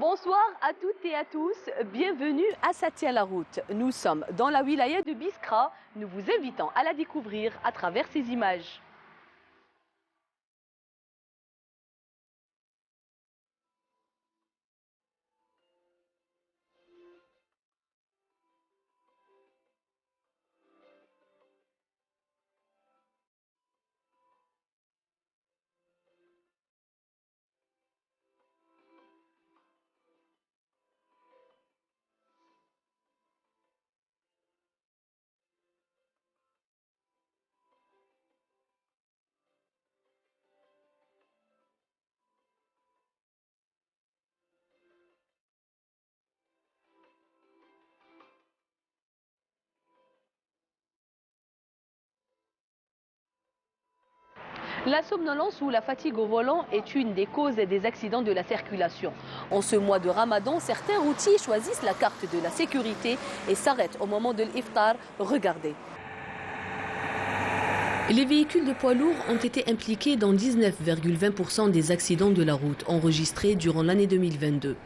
Bonsoir à toutes et à tous, bienvenue à Satia la route. Nous sommes dans la wilaya de Biskra, nous vous invitons à la découvrir à travers ces images. La somnolence ou la fatigue au volant est une des causes des accidents de la circulation. En ce mois de Ramadan, certains routiers choisissent la carte de la sécurité et s'arrêtent au moment de l'iftar. Regardez. Les véhicules de poids lourds ont été impliqués dans 19,20% des accidents de la route enregistrés durant l'année 2022.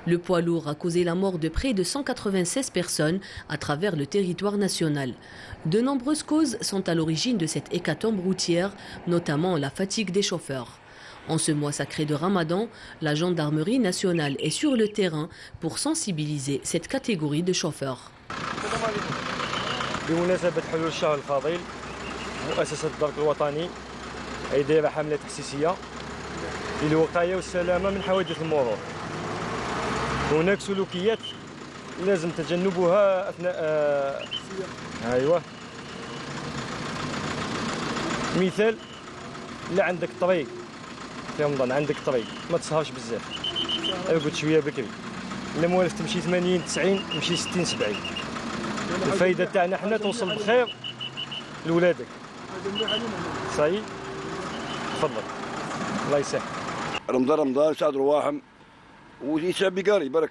Le poids lourd a causé la mort de près de 196 personnes à travers le territoire national. De nombreuses causes sont à l'origine de cette hécatombe routière, notamment la fatigue des chauffeurs. En ce mois sacré de Ramadan, la gendarmerie nationale est sur le terrain pour sensibiliser cette catégorie de chauffeurs. مؤسسة الضبط الوطني أي دايرة حملة تحسيسية للوقاية والسلامة من حوادث المرور. هناك سلوكيات لازم تجنبها أثناء أيوة. مثال لا عندك طريق في رمضان عندك طريق ما تسهرش بزاف. ارقد شوية بكري. إلا موالف تمشي 80 90 تمشي 60 70. الفايدة تاعنا حنا توصل بخير لولادك. صحيح تفضل الله يسهل رمضان شهر رواحم ويشعب بقاري برك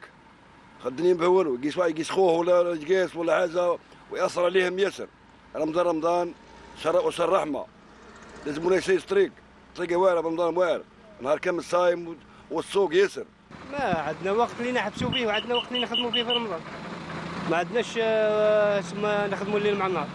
خدني بهولو يقيس خوه ولا يقيس ولا حاجه ويأثر عليهم ياسر رمضان شهر رحمه لازم ولا يسيس طريق واعر رمضان واعر نهار كامل صايم والسوق ياسر ما عندنا وقت اللي نحبسوا فيه وعندنا وقت اللي نخدموا فيه في رمضان ما عندناش نخدموا الليل مع النهار.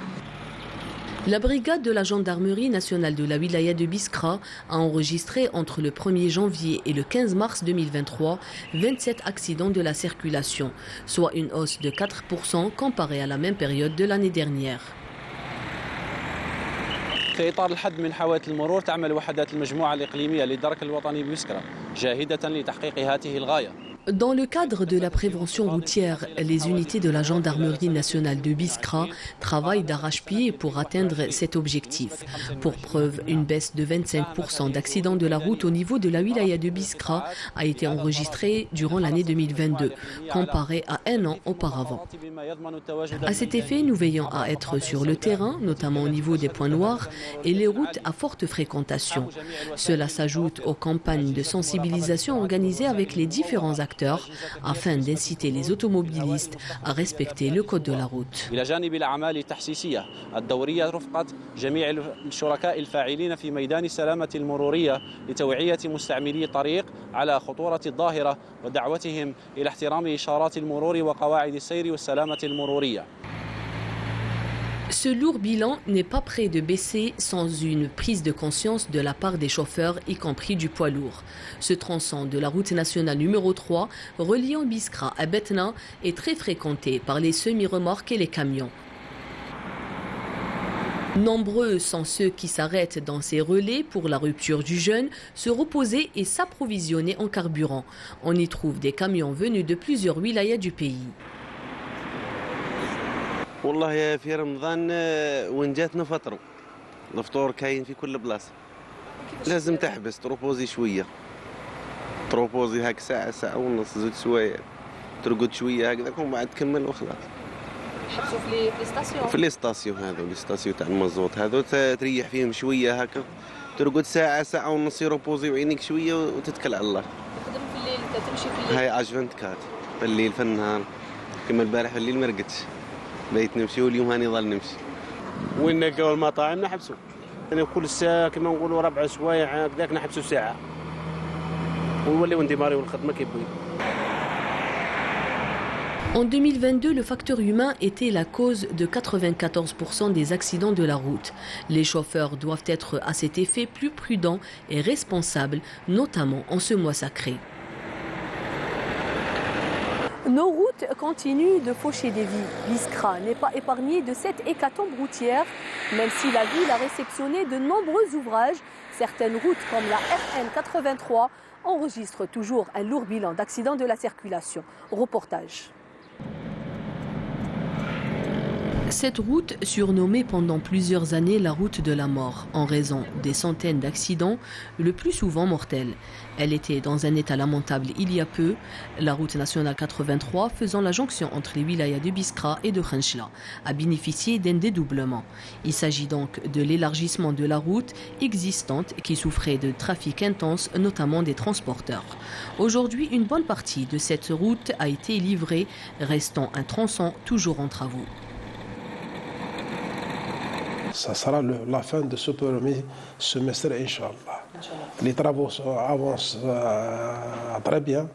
La brigade de la gendarmerie nationale de la wilaya de Biskra a enregistré entre le 1er janvier et le 15 mars 2023 27 accidents de la circulation, soit une hausse de 4% comparée à la même période de l'année dernière. في إطار الحد من حوادث المرور تعمل وحدات المجموعة الإقليمية للدرك الوطني ببسكرة جاهدة لتحقيق هذه الغاية. Dans le cadre de la prévention routière, les unités de la gendarmerie nationale de Biskra travaillent d'arrache-pied pour atteindre cet objectif. Pour preuve, une baisse de 25% d'accidents de la route au niveau de la wilaya de Biskra a été enregistrée durant l'année 2022, comparée à un an auparavant. À cet effet, nous veillons à être sur le terrain, notamment au niveau des points noirs et les routes à forte fréquentation. Cela s'ajoute aux campagnes de sensibilisation organisées avec les différents acteurs afin d'inciter les automobilistes à respecter le code de la route. إلى جانب الأعمال التحسيسية الدورية رفقة جميع الشركاء الفاعلين في ميدان السلامة المرورية لتوعية مستعملي الطريق على خطورة الظاهرة ودعوتهم إلى احترام إشارات المرور وقواعد السير والسلامة المرورية. Ce lourd bilan n'est pas près de baisser sans une prise de conscience de la part des chauffeurs, y compris du poids lourd. Ce tronçon de la route nationale numéro 3, reliant Biskra à Betna, est très fréquenté par les semi-remorques et les camions. Nombreux sont ceux qui s'arrêtent dans ces relais pour la rupture du jeûne, se reposer et s'approvisionner en carburant. On y trouve des camions venus de plusieurs wilayas du pays. والله في رمضان وين جاتنا فطروا الفطور كاين في كل بلاصه لازم تحبس تروبوزي شويه تروبوزي هاك ساعه ونص زوج سوايع ترقد شويه هكذاك ومن بعد تكمل وخلاص يحبسوا في الستاسيون في الستاسيون هذو الستاسيون تاع المازوت هذو تريح فيهم شويه هكا ترقد ساعه ونص روبوزي وعينيك شويه وتتكل على الله تخدم في الليل تمشي في الليل هاي عجبنت كات في الليل في النهار كما البارح في الليل ما رقدتش بيت نمشي واليوم هاني ظل نمشي وين نلقاو المطاعم نحبسوا يعني كل ساعه كما نقولوا 4 سوايع هكذاك نحبسوا ساعه ونوليو نديماريو الخدمه كيف بغينا. En 2022, le facteur humain était la cause de 94% des accidents de la route. Les chauffeurs doivent être à cet effet plus prudents et responsables, notamment en ce mois sacré. Nos routes continuent de faucher des vies. Biskra n'est pas épargnée de cette hécatombe routière. Même si la ville a réceptionné de nombreux ouvrages, certaines routes comme la RN83 enregistrent toujours un lourd bilan d'accidents de la circulation. Reportage. Cette route, surnommée pendant plusieurs années la route de la mort, en raison des centaines d'accidents, le plus souvent mortels. Elle était dans un état lamentable il y a peu, la route nationale 83 faisant la jonction entre les wilayas de Biskra et de Khenchela, a bénéficié d'un dédoublement. Il s'agit donc de l'élargissement de la route existante qui souffrait de trafic intense, notamment des transporteurs. Aujourd'hui, une bonne partie de cette route a été livrée, restant un tronçon toujours en travaux. Ça sera la fin de ce premier semestre, Inch'Allah. Les travaux avancent très bien.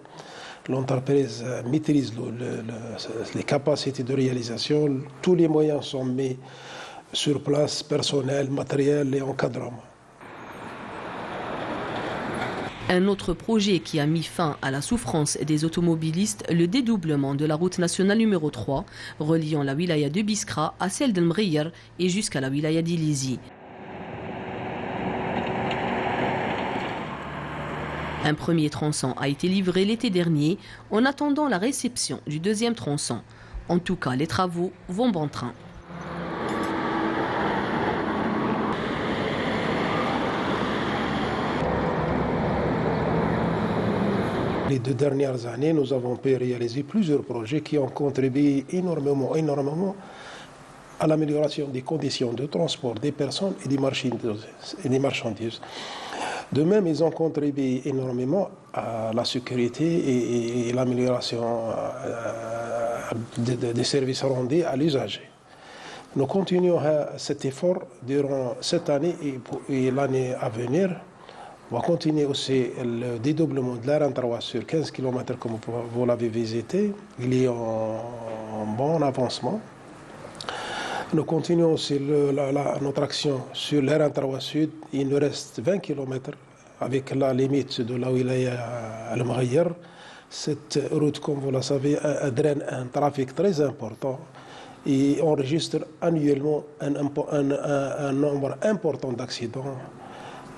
L'entreprise maîtrise les capacités de réalisation. Tous les moyens sont mis sur place, personnel, matériel et encadrement. Un autre projet qui a mis fin à la souffrance des automobilistes, le dédoublement de la route nationale numéro 3, reliant la wilaya de Biskra à celle d'El Mghayr et jusqu'à la wilaya d'Ilizi. Un premier tronçon a été livré l'été dernier en attendant la réception du deuxième tronçon. En tout cas, les travaux vont bon train. Les 2 dernières années, nous avons pu réaliser plusieurs projets qui ont contribué énormément à l'amélioration des conditions de transport des personnes et des marchandises. De même, ils ont contribué énormément à la sécurité et l'amélioration des services rendus à l'usager. Nous continuons cet effort durant cette année et l'année à venir. On va continuer aussi le dédoublement de la RN3 sur 15 km comme vous l'avez visité. Il est en bon avancement. Nous continuons aussi notre action sur la RN3 Sud. Il nous reste 20 km avec la limite de la wilaya Al Mghayr. Cette route, comme vous le savez, draine un trafic très important et enregistre annuellement un nombre important d'accidents.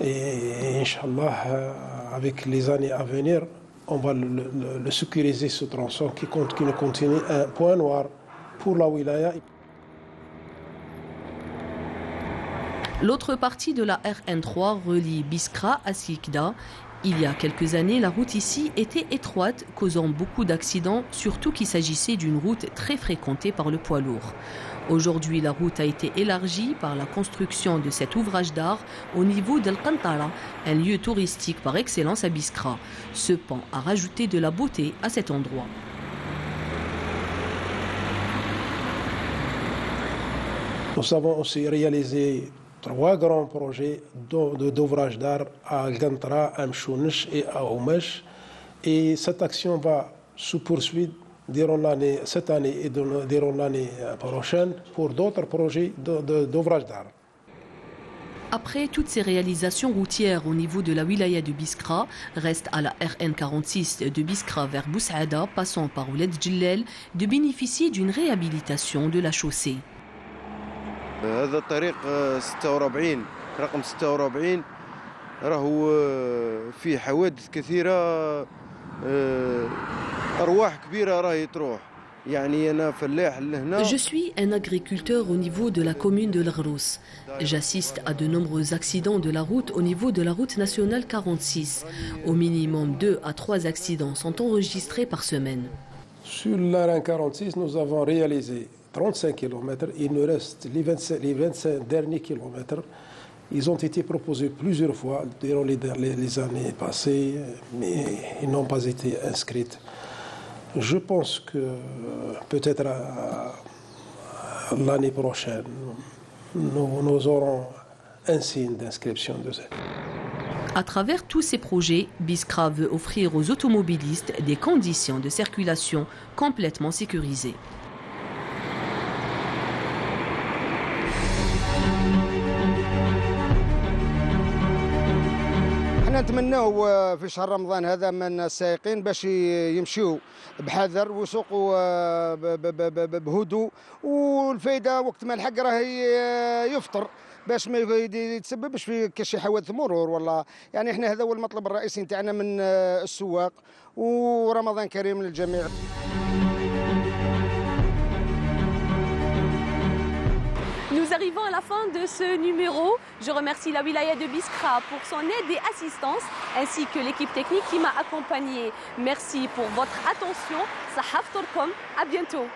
Et Inch'Allah, avec les années à venir, on va le sécuriser, ce tronçon qui continue un point noir pour la wilaya. L'autre partie de la RN3 relie Biskra à Sikda. Il y a quelques années, la route ici était étroite, causant beaucoup d'accidents, surtout qu'il s'agissait d'une route très fréquentée par le poids lourd. Aujourd'hui, la route a été élargie par la construction de cet ouvrage d'art au niveau d'El Qantara, un lieu touristique par excellence à Biskra. Ce pont a rajouté de la beauté à cet endroit. Nous avons aussi réalisé 3 grands projets d'ouvrage d'art à Al Qantara, à Mchouniche et à Oumesh. Et cette action va se poursuivre durant cette année et durant l'année prochaine pour d'autres projets d'ouvrage d'art. Après toutes ces réalisations routières au niveau de la wilaya de Biskra, reste à la RN46 de Biskra vers Boussaada, passant par Ouled Djellel, de bénéficier d'une réhabilitation de la chaussée. هذا الطريق 46 رقم 46 راهو فيه حوادث كثيرة أرواح كبيرة راهي تروح يعني أنا فلاح لهنا. Je suis un agriculteur au niveau de la commune de l'Ghrouss. J'assiste à de nombreux accidents de la route au niveau de la route nationale 46. Au minimum 2 à 3 accidents sont enregistrés par semaine. Sur la RN46, nous avons réalisé 35 km, il nous reste les 25 derniers kilomètres. Ils ont été proposés plusieurs fois durant les années passées, mais ils n'ont pas été inscrits. Je pense que peut-être l'année prochaine, nous aurons un signe d'inscription de ça. À travers tous ces projets, Biskra veut offrir aux automobilistes des conditions de circulation complètement sécurisées. احنا نتمناو في شهر رمضان هذا من السائقين باش يمشيوا بحذر ويسوقوا بهدوء، والفايده وقت ما الحق راه يفطر باش ما يتسببش في كشي حوادث مرور والله. يعني احنا هذا هو المطلب الرئيسي نتاعنا من السواق، ورمضان كريم للجميع. Nous arrivons à la fin de ce numéro. Je remercie la wilaya de Biskra pour son aide et assistance, ainsi que l'équipe technique qui m'a accompagné. Merci pour votre attention. Sahaf Torkom, à bientôt.